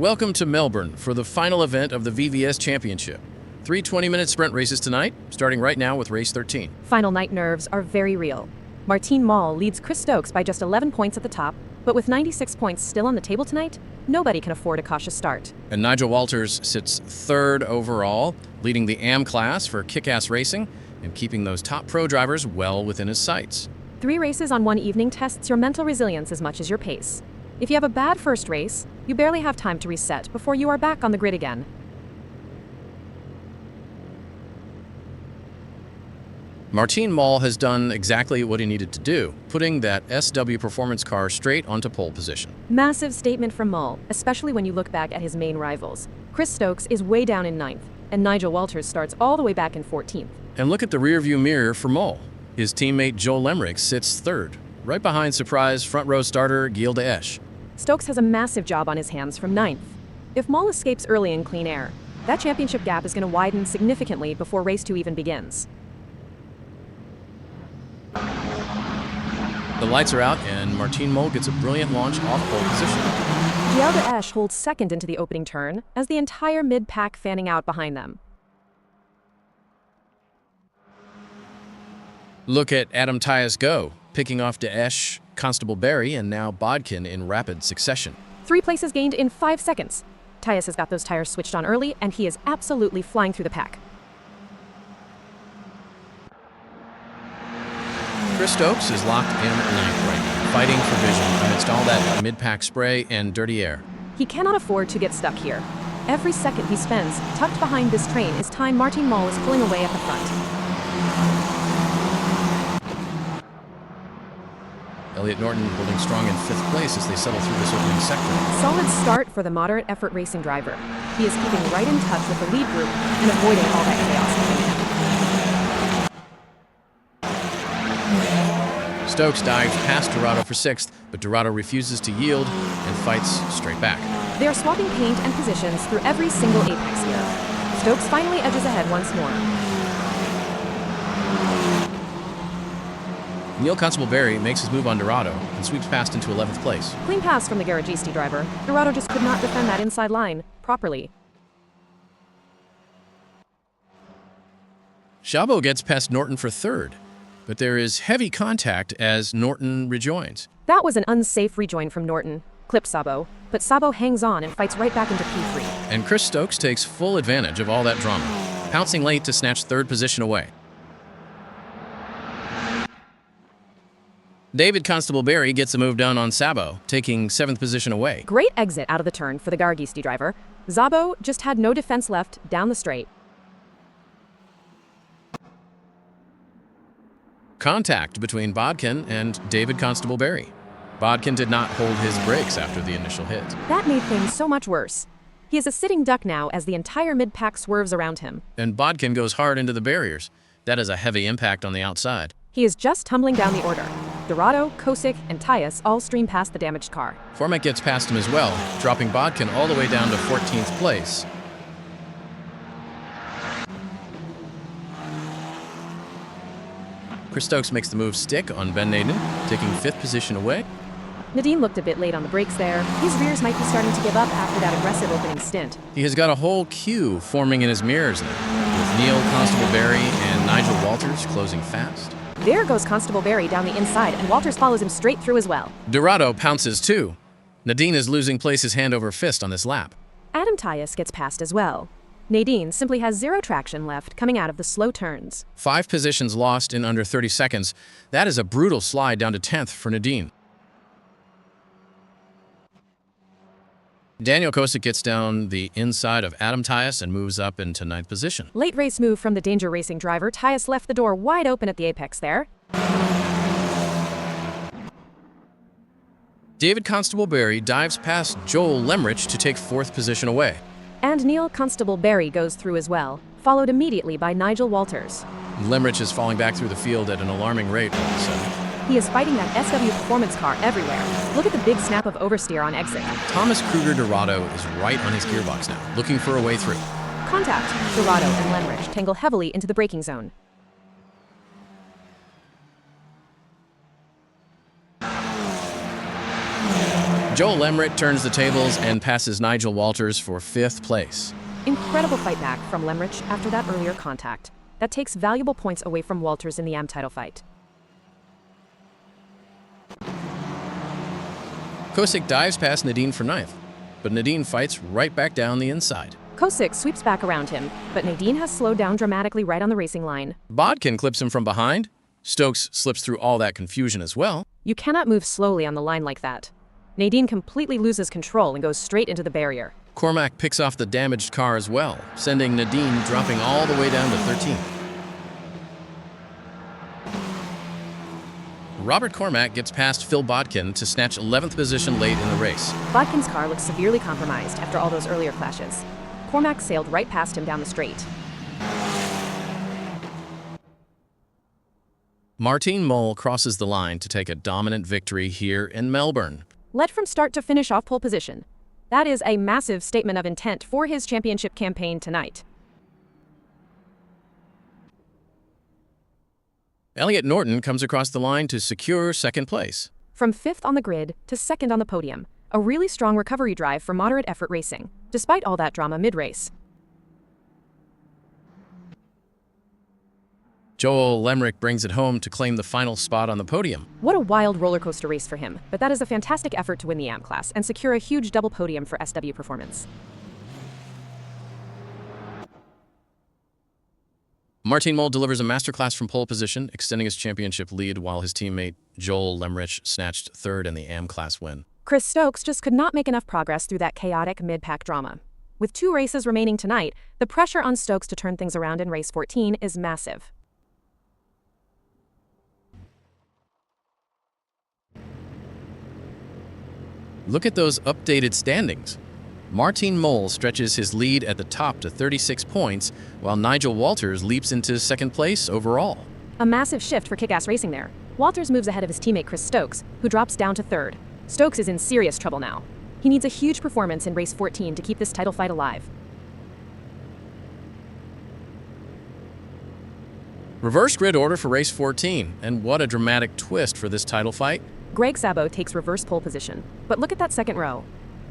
Welcome to Melbourne for the final event of the VVS Championship. 3 20-minute sprint races tonight, starting right now with race 13. Final night nerves are very real. Martine Mall leads Chris Stokes by just 11 points at the top, but with 96 points still on the table tonight, nobody can afford a cautious start. And Nigel Walters sits third overall, leading the AM class for Kick-Ass Racing and keeping those top pro drivers well within his sights. 3 races on one evening tests your mental resilience as much as your pace. If you have a bad first race, you barely have time to reset before you are back on the grid again. Martine Mall has done exactly what he needed to do, putting that SW performance car straight onto pole position. Massive statement from Mall, especially when you look back at his main rivals. Chris Stokes is way down in 9th, and Nigel Walters starts all the way back in 14th. And look at the rearview mirror for Mall. His teammate Joel Lemrich sits third, right behind surprise front row starter Gilles d'Esch. Stokes has a massive job on his hands from 9th. If Mall escapes early in clean air, that championship gap is going to widen significantly before race 2 even begins. The lights are out, and Martine Mall gets a brilliant launch off pole position. Gilles d'Esch holds second into the opening turn, as the entire mid-pack fanning out behind them. Look at Adam Tyus go, picking off d'Esch, Constable Barry, and now Bodkin in rapid succession. 3 places gained in 5 seconds. Tyus has got those tires switched on early, and he is absolutely flying through the pack. Chris Stokes is locked in 9th right now, fighting for vision amidst all that mid-pack spray and dirty air. He cannot afford to get stuck here. Every second he spends tucked behind this train is time Martine Mall is pulling away at the front. Elliot Norton holding strong in 5th place as they settle through this opening sector. Solid start for the moderate effort racing driver. He is keeping right in touch with the lead group and avoiding all that chaos behind him. Stokes dives past Dorado for 6th, but Dorado refuses to yield and fights straight back. They are swapping paint and positions through every single apex here. Stokes finally edges ahead once more. Neil Constable Barry makes his move on Dorado and sweeps past into 11th place. Clean pass from the Garagisti driver. Dorado just could not defend that inside line properly. Szabo gets past Norton for 3rd, but there is heavy contact as Norton rejoins. That was an unsafe rejoin from Norton. Clipped Szabo, but Szabo hangs on and fights right back into P3. And Chris Stokes takes full advantage of all that drama, pouncing late to snatch 3rd position away. David Constable Barry gets a move done on Szabo, taking 7th position away. Great exit out of the turn for the Garagisti driver. Szabo just had no defense left down the straight. Contact between Bodkin and David Constable Barry. Bodkin did not hold his brakes after the initial hit. That made things so much worse. He is a sitting duck now as the entire mid-pack swerves around him. And Bodkin goes hard into the barriers. That is a heavy impact on the outside. He is just tumbling down the order. Dorado, Kosick, and Tyus all stream past the damaged car. Formek gets past him as well, dropping Bodkin all the way down to 14th place. Chris Stokes makes the move stick on Ben Naden, taking 5th position away. Nadine looked a bit late on the brakes there. His rears might be starting to give up after that aggressive opening stint. He has got a whole queue forming in his mirrors now, with Neil Constable Barry and Nigel Walters closing fast. There goes Constable Barry down the inside, and Walters follows him straight through as well. Dorado pounces too. Nadine is losing places hand over fist on this lap. Adam Tyus gets past as well. Nadine simply has 0 traction left coming out of the slow turns. 5 positions lost in under 30 seconds. That is a brutal slide down to 10th for Nadine. Daniel Kosick gets down the inside of Adam Tyus and moves up into 9th position. Late race move from the Danger Racing driver. Tyus left the door wide open at the apex there. David Constable Barry dives past Joel Lemrich to take 4th position away. And Neil Constable Barry goes through as well, followed immediately by Nigel Walters. Lemrich is falling back through the field at an alarming rate all of a sudden. He is fighting that SW performance car everywhere. Look at the big snap of oversteer on exit. Thomas Kruger Dorado is right on his gearbox now, looking for a way through. Contact. Dorado and Lemrich tangle heavily into the braking zone. Joel Lemrich turns the tables and passes Nigel Walters for 5th place. Incredible fight back from Lemrich after that earlier contact. That takes valuable points away from Walters in the AM title fight. Kosick dives past Nadine for 9th, but Nadine fights right back down the inside. Kosick sweeps back around him, but Nadine has slowed down dramatically right on the racing line. Bodkin clips him from behind. Stokes slips through all that confusion as well. You cannot move slowly on the line like that. Nadine completely loses control and goes straight into the barrier. Cormac picks off the damaged car as well, sending Nadine dropping all the way down to 13th. Robert Cormac gets past Phil Bodkin to snatch 11th position late in the race. Bodkin's car looks severely compromised after all those earlier clashes. Cormac sailed right past him down the straight. Martin Mole crosses the line to take a dominant victory here in Melbourne. Led from start to finish off pole position. That is a massive statement of intent for his championship campaign tonight. Elliot Norton comes across the line to secure 2nd place. From 5th on the grid to 2nd on the podium, a really strong recovery drive for moderate effort racing, despite all that drama mid-race. Joel Lemrich brings it home to claim the final spot on the podium. What a wild roller coaster race for him, but that is a fantastic effort to win the AM class and secure a huge double podium for SW Performance. Martin Mole delivers a masterclass from pole position, extending his championship lead while his teammate Joel Lemrich snatched 3rd in the AM class win. Chris Stokes just could not make enough progress through that chaotic mid-pack drama. With 2 races remaining tonight, the pressure on Stokes to turn things around in race 14 is massive. Look at those updated standings. Martin Mole stretches his lead at the top to 36 points, while Nigel Walters leaps into 2nd place overall. A massive shift for Kick-Ass Racing there. Walters moves ahead of his teammate Chris Stokes, who drops down to 3rd. Stokes is in serious trouble now. He needs a huge performance in race 14 to keep this title fight alive. Reverse grid order for race 14, and what a dramatic twist for this title fight. Greg Sabo takes reverse pole position, but look at that 2nd row.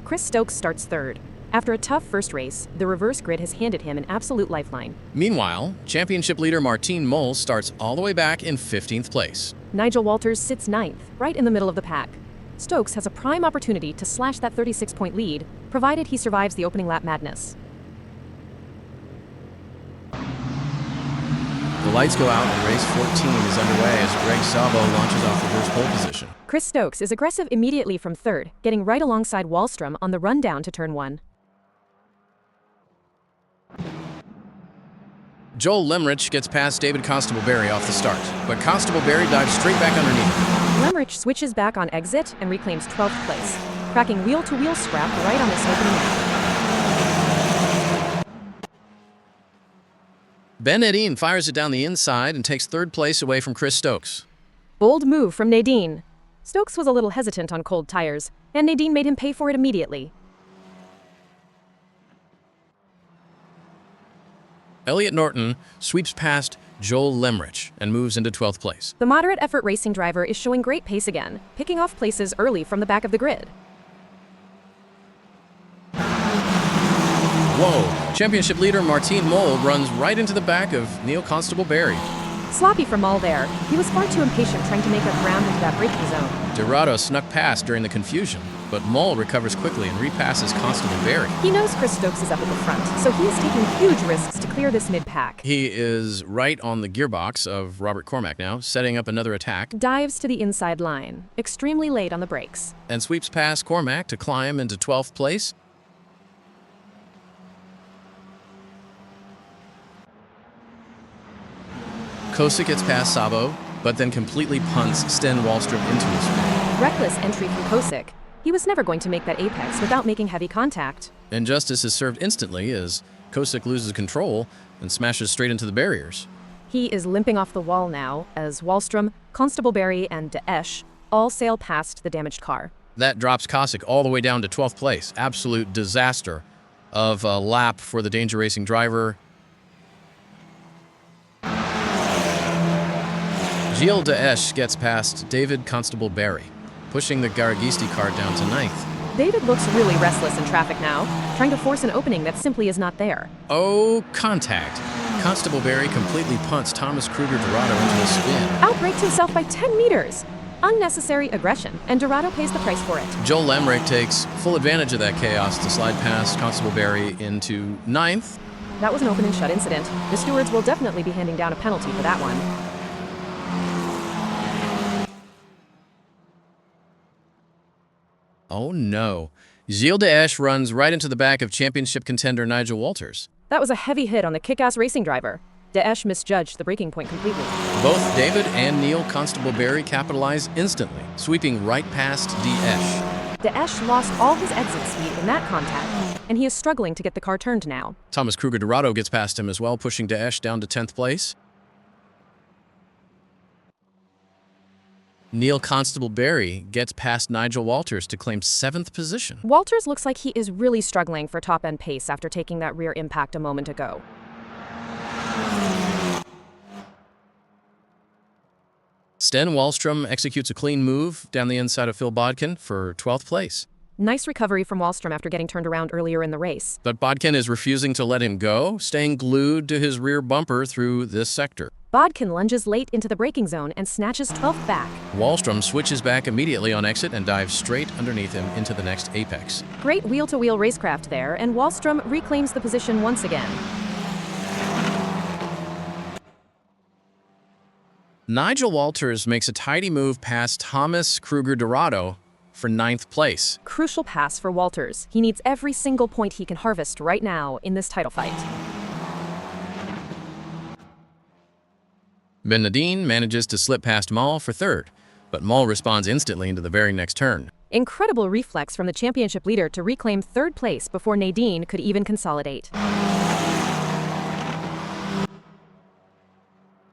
Chris Stokes starts 3rd. After a tough first race, the reverse grid has handed him an absolute lifeline. Meanwhile, championship leader Martin Mole starts all the way back in 15th place. Nigel Walters sits 9th, right in the middle of the pack. Stokes has a prime opportunity to slash that 36-point lead, provided he survives the opening lap madness. The lights go out and race 14 is underway as Greg Sabo launches off reverse pole position. Chris Stokes is aggressive immediately from 3rd, getting right alongside Wallstrom on the run down to turn 1. Joel Lemrich gets past David Constable-Berry off the start, but Constable-Berry dives straight back underneath. Lemrich switches back on exit and reclaims 12th place, cracking wheel-to-wheel scrap right on this opening lap. Ben Nadine fires it down the inside and takes 3rd place away from Chris Stokes. Bold move from Nadine. Stokes was a little hesitant on cold tires, and Nadine made him pay for it immediately. Elliot Norton sweeps past Joel Lemrich and moves into 12th place. The moderate effort racing driver is showing great pace again, picking off places early from the back of the grid. Whoa! Championship leader Martin Mole runs right into the back of Neil Constable-Berry. Sloppy from Mole there. He was far too impatient trying to make up ground into that braking zone. Dorado snuck past during the confusion, but Mole recovers quickly and repasses Constable-Berry. He knows Chris Stokes is up at the front, so he is taking huge risks to clear this mid-pack. He is right on the gearbox of Robert Cormac now, setting up another attack. Dives to the inside line, extremely late on the brakes. And sweeps past Cormac to climb into 12th place. Kosick gets past Sabo, but then completely punts Sten Wallstrom into his spin. Reckless entry from Kosick. He was never going to make that apex without making heavy contact. Injustice is served instantly as Kosick loses control and smashes straight into the barriers. He is limping off the wall now as Wallstrom, Constable-Berry, and Daesh all sail past the damaged car. That drops Kosick all the way down to 12th place. Absolute disaster of a lap for the Danger Racing driver. Gilles Daesh gets past David Constable-Berry. pushing the Garagisti car down to ninth. David looks really restless in traffic now, trying to force an opening that simply is not there. Oh, contact. Constable Barry completely punts Thomas Kruger Dorado into a spin. Outbraked himself by 10 meters. Unnecessary aggression, and Dorado pays the price for it. Joel Lemrick takes full advantage of that chaos to slide past Constable Barry into ninth. That was an open and shut incident. The stewards will definitely be handing down a penalty for that one. Oh no. Gilles Deesch runs right into the back of championship contender Nigel Walters. That was a heavy hit on the kick-ass racing driver. Deesch misjudged the braking point completely. Both David and Neil Constable Barry capitalize instantly, sweeping right past Deesch. Deesch lost all his exit speed in that contact, and he is struggling to get the car turned now. Thomas Kruger Dorado gets past him as well, pushing Deesch down to 10th place. Neil Constable Barry gets past Nigel Walters to claim 7th position. Walters looks like he is really struggling for top-end pace after taking that rear impact a moment ago. Sten Wallstrom executes a clean move down the inside of Phil Bodkin for 12th place. Nice recovery from Wallstrom after getting turned around earlier in the race. But Bodkin is refusing to let him go, staying glued to his rear bumper through this sector. Bodkin lunges late into the braking zone and snatches 12th back. Wallstrom switches back immediately on exit and dives straight underneath him into the next apex. Great wheel-to-wheel racecraft there, and Wallstrom reclaims the position once again. Nigel Walters makes a tidy move past Thomas Kruger Dorado for 9th place. Crucial pass for Walters. He needs every single point he can harvest right now in this title fight. Ben Nadine manages to slip past Maul for 3rd, but Maul responds instantly into the very next turn. Incredible reflex from the championship leader to reclaim 3rd place before Nadine could even consolidate.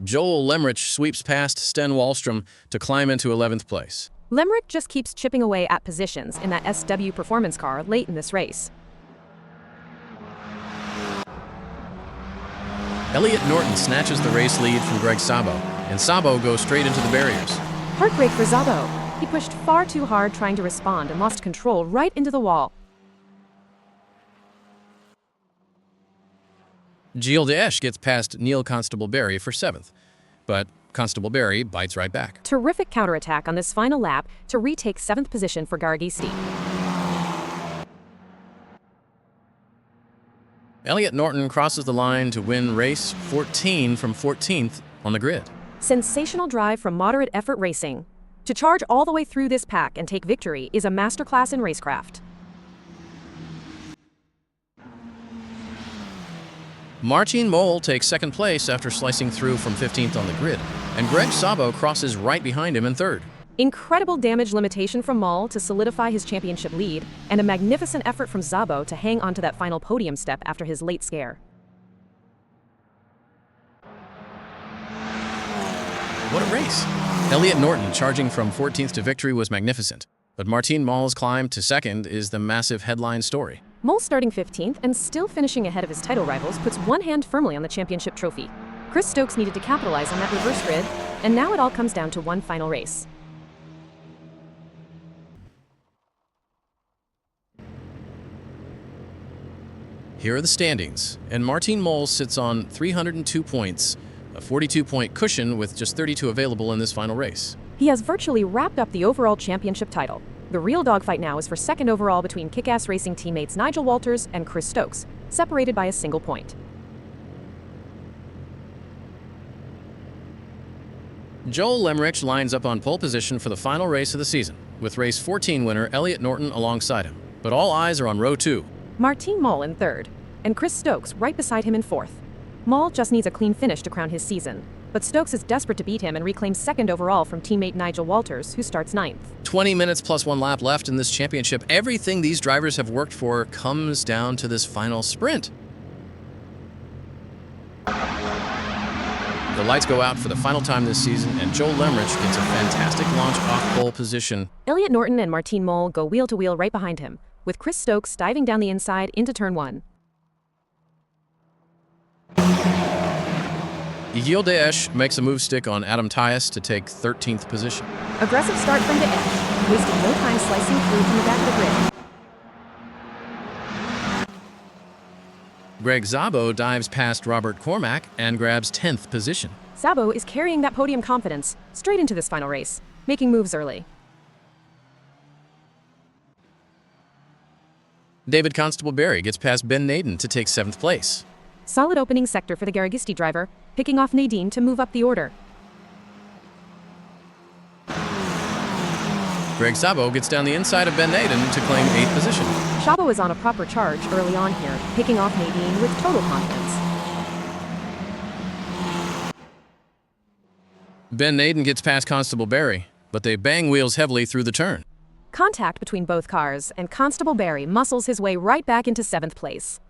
Joel Lemrick sweeps past Sten Wallstrom to climb into 11th place. Lemrick just keeps chipping away at positions in that SW performance car late in this race. Elliot Norton snatches the race lead from Greg Sabo, and Sabo goes straight into the barriers. Heartbreak for Sabo. He pushed far too hard trying to respond and lost control right into the wall. Gilles Deesch gets past Neil Constable Barry for 7th, but Constable Barry bites right back. Terrific counterattack on this final lap to retake 7th position for Garagisti. Elliot Norton crosses the line to win race 14 from 14th on the grid. Sensational drive from Moderate Effort Racing. To charge all the way through this pack and take victory is a masterclass in racecraft. Martin Mole takes 2nd place after slicing through from 15th on the grid, and Greg Sabo crosses right behind him in 3rd. Incredible damage limitation from Maul to solidify his championship lead, and a magnificent effort from Szabo to hang onto that final podium step after his late scare. What a race! Elliot Norton charging from 14th to victory was magnificent, but Martin Moll's climb to 2nd is the massive headline story. Mole starting 15th and still finishing ahead of his title rivals puts one hand firmly on the championship trophy. Chris Stokes needed to capitalize on that reverse grid, and now it all comes down to one final race. Here are the standings, and Martin Mole sits on 302 points, a 42-point cushion with just 32 available in this final race. He has virtually wrapped up the overall championship title. The real dogfight now is for 2nd overall between Kick-Ass Racing teammates Nigel Walters and Chris Stokes, separated by a single point. Joel Lemrick lines up on pole position for the final race of the season, with race 14 winner Elliot Norton alongside him. But all eyes are on row 2. Martin Mole in 3rd, and Chris Stokes right beside him in 4th. Mole just needs a clean finish to crown his season, but Stokes is desperate to beat him and reclaims 2nd overall from teammate Nigel Walters, who starts 9th. 20 minutes plus 1 lap left in this championship. Everything these drivers have worked for comes down to this final sprint. The lights go out for the final time this season, and Joel Lemrick gets a fantastic launch off pole position. Elliot Norton and Martin Mole go wheel-to-wheel right behind him, with Chris Stokes diving down the inside into turn 1. Gilles Deesch makes a move stick on Adam Tyus to take 13th position. Aggressive start from Deesch. He wasted no time slicing through from the back of the grid. Greg Szabo dives past Robert Cormack and grabs 10th position. Szabo is carrying that podium confidence straight into this final race, making moves early. David Constable-Berry gets past Ben Naden to take 7th place. Solid opening sector for the Garagisti driver, picking off Nadine to move up the order. Greg Szabo gets down the inside of Ben Naden to claim 8th position. Szabo is on a proper charge early on here, picking off Nadine with total confidence. Ben Naden gets past Constable-Berry, but they bang wheels heavily through the turn. Contact between both cars, and Constable-Berry muscles his way right back into 7th place.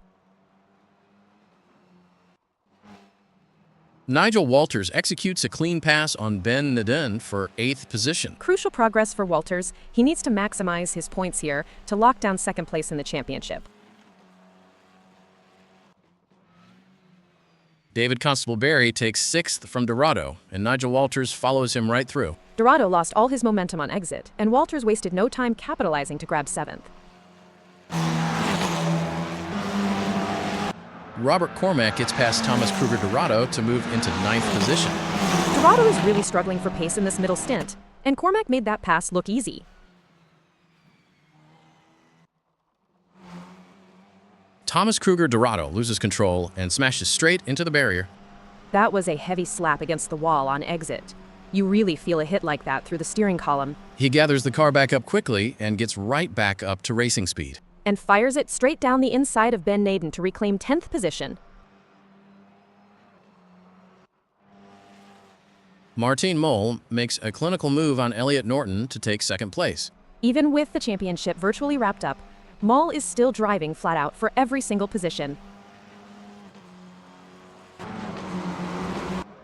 Nigel Walters executes a clean pass on Ben Naden for 8th position. Crucial progress for Walters. He needs to maximize his points here to lock down 2nd place in the championship. David Constable-Berry takes 6th from Dorado, and Nigel Walters follows him right through. Dorado lost all his momentum on exit, and Walters wasted no time capitalizing to grab 7th. Robert Cormack gets past Thomas Kruger Dorado to move into 9th position. Dorado is really struggling for pace in this middle stint, and Cormack made that pass look easy. Thomas Kruger Dorado loses control and smashes straight into the barrier. That was a heavy slap against the wall on exit. You really feel a hit like that through the steering column. He gathers the car back up quickly and gets right back up to racing speed. And fires it straight down the inside of Ben Naden to reclaim 10th position. Martin Mole makes a clinical move on Elliot Norton to take 2nd place. Even with the championship virtually wrapped up, Mole is still driving flat out for every single position.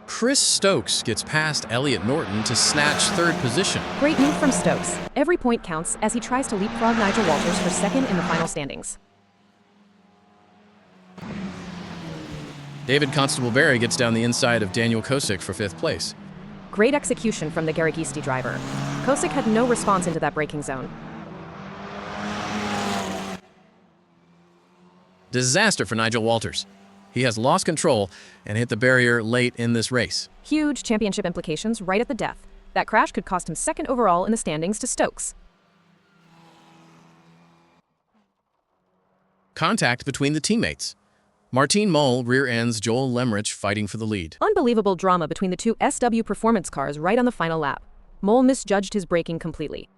Chris Stokes gets past Elliot Norton to snatch 3rd position. Great move from Stokes. Every point counts as he tries to leapfrog Nigel Walters for 2nd in the final standings. David Constable-Berry gets down the inside of Daniel Kosick for 5th place. Great execution from the Garagisti driver. Kosick had no response into that braking zone. Disaster for Nigel Walters. He has lost control and hit the barrier late in this race. Huge championship implications right at the death. That crash could cost him 2nd overall in the standings to Stokes. Contact between the teammates. Martin Mole rear-ends Joel Lemrich fighting for the lead. Unbelievable drama between the two SW performance cars right on the final lap. Mole misjudged his braking completely.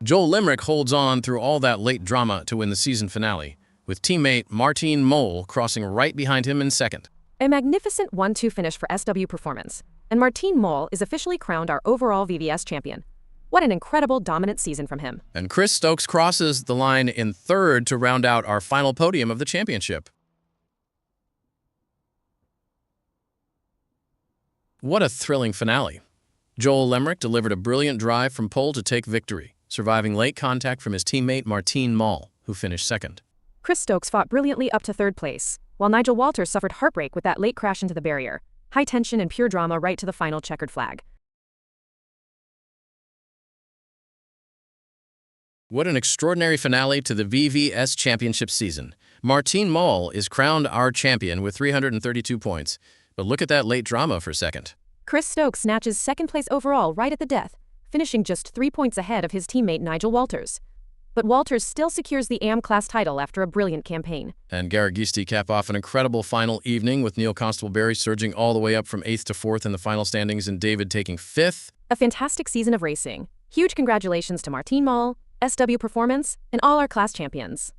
Joel Lemrich holds on through all that late drama to win the season finale, with teammate Martin Mole crossing right behind him in 2nd. A magnificent 1-2 finish for SW Performance, and Martin Mole is officially crowned our overall VVS champion. What an incredible dominant season from him. And Chris Stokes crosses the line in 3rd to round out our final podium of the championship. What a thrilling finale. Joel Lemrich delivered a brilliant drive from pole to take victory, surviving late contact from his teammate Martin Mole, who finished 2nd. Chris Stokes fought brilliantly up to 3rd place, while Nigel Walters suffered heartbreak with that late crash into the barrier. High tension and pure drama right to the final checkered flag. What an extraordinary finale to the VVS Championship season. Martin Mole is crowned our champion with 332 points, but look at that late drama for 2nd. Chris Stokes snatches 2nd place overall right at the death, finishing just 3 points ahead of his teammate Nigel Walters. But Walters still secures the AM Class title after a brilliant campaign. And Garagisti cap off an incredible final evening with Neil Constable-Berry surging all the way up from 8th to 4th in the final standings and David taking 5th. A fantastic season of racing. Huge congratulations to Martin Mole, SW Performance, and all our class champions.